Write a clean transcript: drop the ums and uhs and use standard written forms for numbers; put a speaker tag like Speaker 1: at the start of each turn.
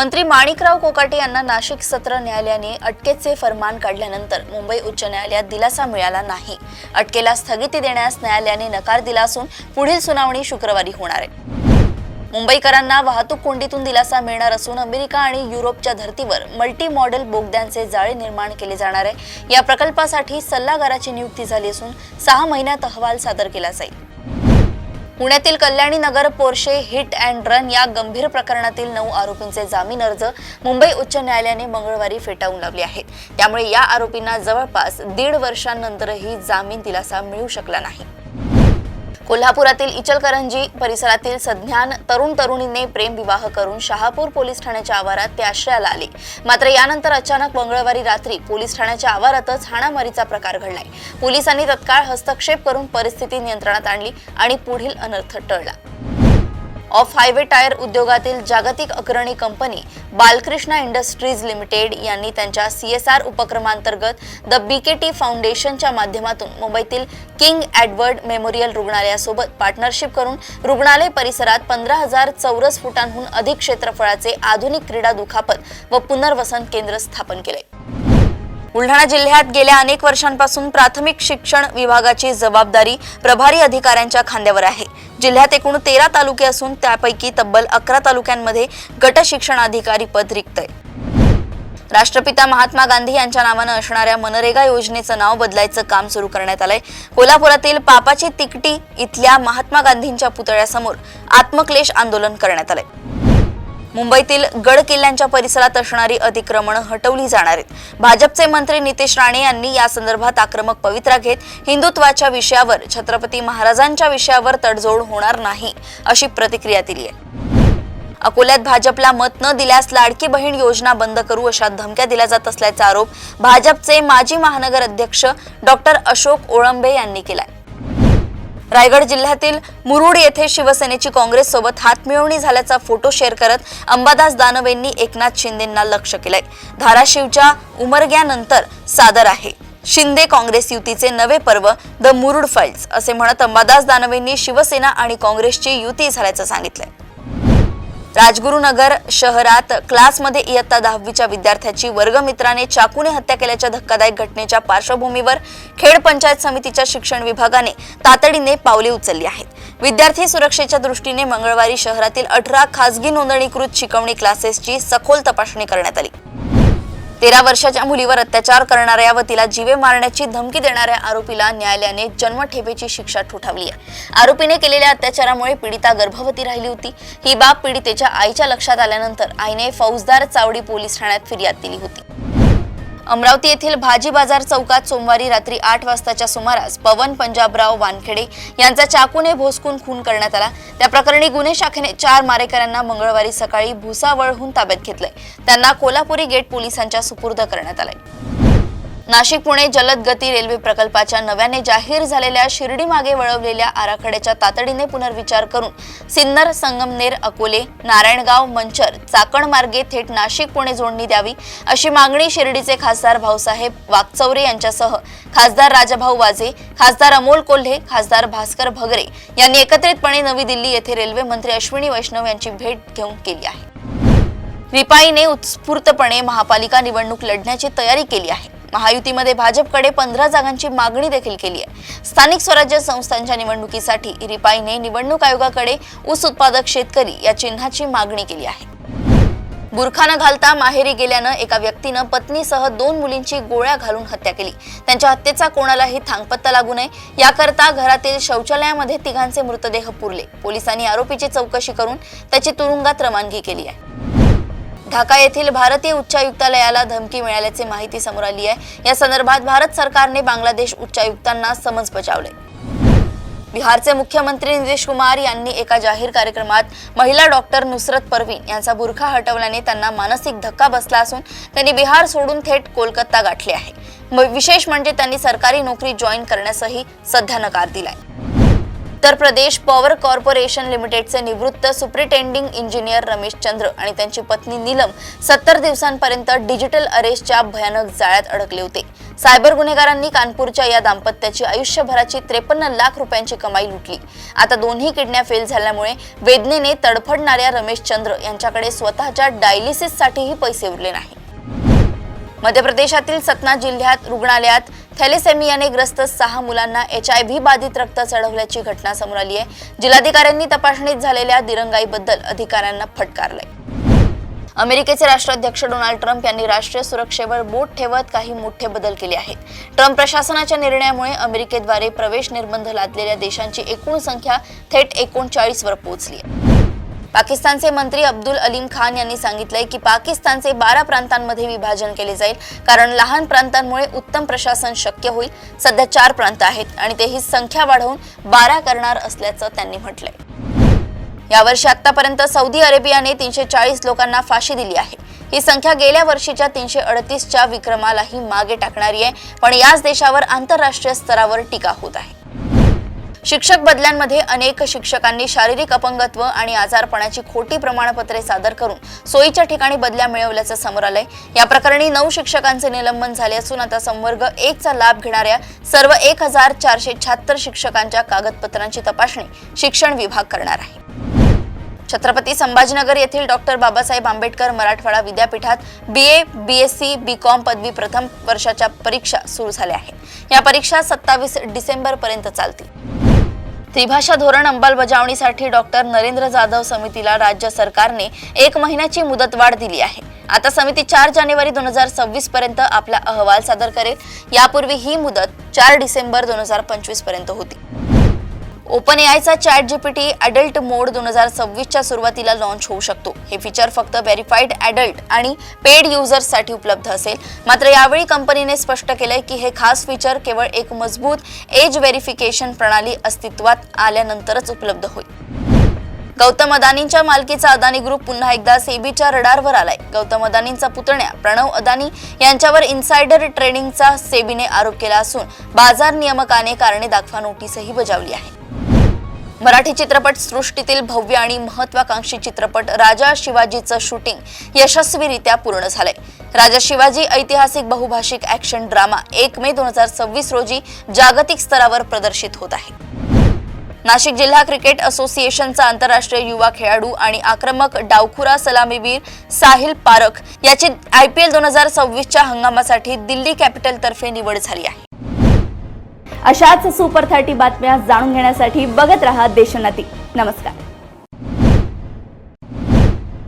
Speaker 1: मंत्री माणिकराव कोकाटे यांना नाशिक सत्र न्यायालयाने अटकेचे फरमान काढल्यानंतर मुंबई उच्च न्यायालयात दिलासा मिळाला नाही। अटकेला स्थगिती देण्यास न्यायालयाने नकार दिला असून पुढील सुनावणी शुक्रवारी होणार आहे। मुंबईकरांना वाहतूक कोंडीतून दिलासा मिळणार असून अमेरिका आणि युरोपच्या धर्तीवर मल्टी मॉडेल बोगद्यांचे जाळे निर्माण केले जाणार आहे। या प्रकल्पासाठी सल्लागाराची नियुक्ती झाली असून 6 महिन्यात अहवाल सादर केला जाईल। पुण्यातील कल्याणी नगर पोर्शे हिट अँड रन या गंभीर प्रकरणातील 9 आरोपींचे जामीन अर्ज मुंबई उच्च न्यायालयाने मंगळवारी फेटाळून लावले आहेत। त्यामुळे या आरोपींना जवळपास 1.5 वर्षांनंतरही जामीन दिलासा मिळू शकला नाही। कोल्हापुरातील इचलकरंजी परिसरातील सज्ञान तरुणीने प्रेमविवाह करून शहापूर पोलीस ठाण्याच्या आवारात ते आश्रयाला आले। मात्र यानंतर अचानक मंगळवारी रात्री पोलीस ठाण्याच्या आवारातच हाणामारीचा प्रकार घडलाय। पोलिसांनी तत्काळ हस्तक्षेप करून परिस्थिती नियंत्रणात आणली आणि पुढील अनर्थ टळला। ऑफ हायवे टायर उद्योगातील जागतिक अग्रणी कंपनी बालकृष्णा इंडस्ट्रीज लिमिटेड यांनी त्यांच्या CSR उपक्रमांतर्गत द BKT फाउंडेशनच्या माध्यमातून मुंबईतील किंग एडवर्ड मेमोरियल रुग्णालयासोबत पार्टनरशिप करून रुग्णालय परिसरात 15,000 चौरस फुटांहून अधिक क्षेत्रफळाचे आधुनिक क्रीडा दुखापत व पुनर्वसन केंद्र स्थापन केले। बुलढाणा जिल्ह्यात गेल्या अनेक वर्षांपासून प्राथमिक शिक्षण विभागाची जबाबदारी प्रभारी अधिकाऱ्यांच्या खांद्यावर आहे। जिल्ह्यात एकूण 13 तालुके असून त्यापैकी तब्बल 11 तालुक्यांमध्ये गट शिक्षण अधिकारी पद रिक्त आहे। राष्ट्रपिता महात्मा गांधी यांच्या नावाने असणाऱ्या मनरेगा योजनेचं नाव बदलायचं काम सुरू करण्यात आलंय। कोल्हापुरातील पापाची तिकटी इथल्या महात्मा गांधींच्या पुतळ्यासमोर आत्मक्लेश आंदोलन करण्यात आलंय। मुंबईतील गड किल्ल्यांच्या परिसरात असणारी अतिक्रमण हटवली जाणार आहेत। भाजपचे मंत्री नितेश राणे यांनी या संदर्भात आक्रमक पवित्रा घेत हिंदुत्वाच्या विषयावर छत्रपती महाराजांच्या विषयावर तडजोड होणार नाही अशी प्रतिक्रिया दिली आहे। अकोल्यात भाजपला मत न दिल्यास लाडकी बहीण योजना बंद करू अशा धमक्या दिल्या जात असल्याचा आरोप भाजपचे माजी महानगर अध्यक्ष डॉक्टर अशोक ओळंबे यांनी केलाय। रायगड जिल्ह्यातील मुरुड येथे शिवसेनेची काँग्रेस सोबत हातमिळवणी झाल्याचा फोटो शेअर करत अंबादास दानवेंनी एकनाथ शिंदेंना लक्ष्य केलंय। धाराशिवच्या उमरग्यानंतर सादर आहे शिंदे काँग्रेस युतीचे नवे पर्व द मुरुड फाइल्स असे म्हणत अंबादास दानवेंनी शिवसेना आणि काँग्रेसची युती झाल्याचं सांगितलंय। राजगुरुनगर शहरात क्लासमध्ये इयत्ता 10वीच्या विद्यार्थ्याची वर्गमित्राने चाकूने हत्या केल्याच्या धक्कादायक घटनेच्या पार्श्वभूमीवर खेड पंचायत समितीच्या शिक्षण विभागाने तातडीने पावले उचलली आहेत। विद्यार्थी सुरक्षेच्या दृष्टीने मंगळवारी शहरातील 18 खासगी नोंदणीकृत शिकवणी क्लासेसची सखोल तपासणी करण्यात आली। 13 वर्षाच्या मुलीवर अत्याचार करणाऱ्या व तिला जीवे मारण्याची धमकी देणाऱ्या आरोपीला न्यायालयाने जन्मठेपेची शिक्षा ठोठावली आहे। आरोपीने केलेल्या अत्याचारामुळे पीडिता गर्भवती राहिली होती। ही बाब पीडितेच्या आईच्या लक्षात आल्यानंतर आईने फौजदार चावडी पोलीस ठाण्यात फिर्याद दिली होती। अमरावती येथील भाजी बाजार चौकात सोमवारी रात्री 8 वाजताच्या सुमारास पवन पंजाबराव वानखेडे यांचा चाकूने भोसकून खून करण्यात आला। त्या प्रकरणी गुन्हे शाखेने 4 मारेकऱ्यांना मंगळवारी सकाळी भुसावळहून ताब्यात घेतलंय। त्यांना कोल्हापुरी गेट पोलिसांच्या सुपूर्द करण्यात आलंय। नाशिक पुणे जलद गती रेल्वे प्रकल्पाच्या नव्याने जाहीर झालेल्या शिर्डी मागे वळवलेल्या आराखड्याच्या तातडीने पुनर्विचार करून सिन्नर संगमनेर अकोले नारायणगाव मंचर चाकण मार्गे थेट नाशिक पुणे जोडणी द्यावी अशी मागणी शिर्डीचे खासदार भाऊसाहेब वाकचौरे यांच्यासह खासदार राजाभाऊ वाजे, खासदार अमोल कोल्हे, खासदार भास्कर भगरे यांनी एकत्रितपणे नवी दिल्ली येथे रेल्वे मंत्री अश्विनी वैष्णव यांची भेट घेऊन केली आहे। रिपाईने उत्स्फूर्तपणे महापालिका निवडणूक लढण्याची तयारी केली आहे। महायुतीमध्ये भाजपकडे 15 जागांची मागणी देखील केली आहे। स्थानिक स्वराज्य संस्थांच्या निवडणुकीसाठी रिपाईने निवडणूक आयोगाकडे ऊस उत्पादक शेतकरी या चिन्हाची मागणी केली आहे। बुरखा न घालता माहेरी गेल्यानं एका व्यक्तीनं पत्नीसह 2 मुलींची गोळ्या घालून हत्या केली। त्यांच्या हत्येचा कोणालाही थांगपत्ता लागू नये याकरता घरातील शौचालयामध्ये तिघांचे मृतदेह पुरले। पोलिसांनी आरोपीची चौकशी करून त्याची तुरुंगात रवानगी केली आहे। ढाका येथील भारतीय उच्चायुक्तालयाला धमकी मिळाल्याची माहिती समोर आली आहे। या संदर्भात भारत सरकारने बांगलादेश उच्चायुक्तांना समन्स बजावले। बिहारचे मुख्यमंत्री नितीश कुमार यांनी एका जाहीर कार्यक्रमात महिला डॉक्टर नुसरत परवीन यांचा बुरखा हटवल्याने त्यांना मानसिक धक्का बसला असून त्यांनी बिहार सोडून थेट कोलकाता गाठले आहे। विशेष म्हणजे त्यांनी सरकारी नोकरी जॉईन करण्यासही सध्या नकार दिलाय। उत्तर प्रदेश पॉवर कॉर्पोरेशन लिमिटेडचे निवृत्त सुपरिटेंडिंग इंजिनियर रमेश चंद्र आणि त्यांची पत्नी नीलम 70 दिवसांपर्यंत डिजिटल अरेस्टच्या भयानक जाळ्यात अडकले होते। सायबर गुन्हेगारांनी कानपूरच्या या दाम्पत्याची आयुष्यभराची 53 लाख रुपयांची कमाई लुटली। आता दोन्ही किडनॅप फेल झाल्यामुळे वेदनेने तडफडणाऱ्या रमेश चंद्र यांच्याकडे स्वतःच्या डायलिसिससाठीही पैसे उरले नाही। मध्य प्रदेशातील सतना जिल्ह्यात रुग्णालयात थॅलेसेमियाने ग्रस्त 6 मुलांना HIV बाधित रक्त चढवल्याची घटना समोर आली आहे। जिल्हाधिकाऱ्यांनी तपासणीत झालेल्या दिरंगाईबद्दल अधिकाऱ्यांना फटकारलंय। अमेरिकेचे राष्ट्राध्यक्ष डोनाल्ड ट्रम्प यांनी राष्ट्रीय सुरक्षेवर बोट ठेवत काही मोठे बदल केले आहेत। ट्रम्प प्रशासनाच्या निर्णयामुळे अमेरिकेद्वारे प्रवेश निर्बंध लादलेल्या देशांची एकूण संख्या थेट 39 वर पोहोचली आहे। पाकिस्तानचे मंत्री अब्दुल अलीम खान यांनी सांगितलंय की पाकिस्तानचे 12 प्रांतांमध्ये विभाजन केले जाईल, कारण लहान प्रांतांमुळे उत्तम प्रशासन शक्य होईल। सध्या 4 प्रांत आहेत आणि ते ही संख्या वाढवून 12 करणार असल्याचं त्यांनी म्हटलंय। यावर्षी आतापर्यंत सौदी अरेबियाने 340 लोकांना फाशी दिली आहे। ही संख्या गेल्या वर्षीच्या 338च्या विक्रमालाही मागे टाकणारी आहे, पण याच देशावर आंतरराष्ट्रीय स्तरावर टीका होत आहे। शिक्षक बदल्यांमध्ये अनेक शिक्षकांनी शारीरिक अपंगत्व आणि आजारपणाची खोटी प्रमाणपत्रे सादर करून सोयीच्या ठिकाणी बदल्या मिळवल्याचं समोर आलंय। या प्रकरणी 9 शिक्षकांचे निलंबन झाले असून आता संवर्ग 1 चा लाभ घेणाऱ्या सर्व 1476 शिक्षकांच्या कागदपत्रांची तपासणी शिक्षण विभाग करणार आहे। छत्रपती संभाजीनगर येथील डॉक्टर बाबासाहेब आंबेडकर मराठवाडा विद्यापीठात BA, BSc, BCom पदवी प्रथम वर्षाच्या परीक्षा सुरू झाल्या आहेत। या परीक्षा 27 डिसेंबर पर्यंत चालतील। त्रिभाषा धोरण अंमलबजावणीसाठी डॉक्टर नरेंद्र जाधव समितीला राज्य सरकारने 1 महिन्याची मुदतवाढ दिली आहे। आता समिती 4 जानेवारी 2026 पर्यंत आपला अहवाल सादर करेल। यापूर्वी ही मुदत 4 डिसेंबर 2025 पर्यंत होती। OpenAIचा ChatGPT अडल्ट मोड 2026च्या सुरुवातीला लॉन्च होऊ शकतो। हे फीचर फक्त व्हेरिफाईड अडल्ट आणि पेड युजर्ससाठी उपलब्ध असेल। मात्र यावेळी कंपनीने स्पष्ट केलंय की हे खास फीचर केवळ एक मजबूत एज व्हेरिफिकेशन प्रणाली अस्तित्वात आल्यानंतरच उपलब्ध होईल। गौतम अदानींच्या मालकीचा अदानी ग्रुप पुन्हा एकदा सेबीच्या रडारवर आलाय। गौतम अदानींचा पुतण्या प्रणव अदानी यांच्यावर इन्साइडर ट्रेडिंगचा सेबीने आरोप केला असून बाजार नियामकाने कारणे दाखवा नोटीसही बजावली आहे। मराठी चित्रपट सृष्टीतील भव्य आणि महत्त्वाकांक्षी चित्रपट राजा शिवाजीचं शूटिंग यशस्वीरित्या पूर्ण झालंय। राजा शिवाजी ऐतिहासिक बहुभाषिक ॲक्शन ड्रामा 1 मे 2026 रोजी जागतिक स्तरावर प्रदर्शित होत आहे। नाशिक जिल्हा क्रिकेट असोसिएशनचा आंतरराष्ट्रीय युवा खेळाडू आणि आक्रमक डावखुरा सलामीवीर साहिल पारख याची IPL 2026च्या हंगामासाठी दिल्ली कॅपिटलतर्फे निवड झाली आहे।
Speaker 2: अशाच सुपर 30 बातम्या जाणून घेण्यासाठी बघत रहा देशोन्नती। नमस्कार।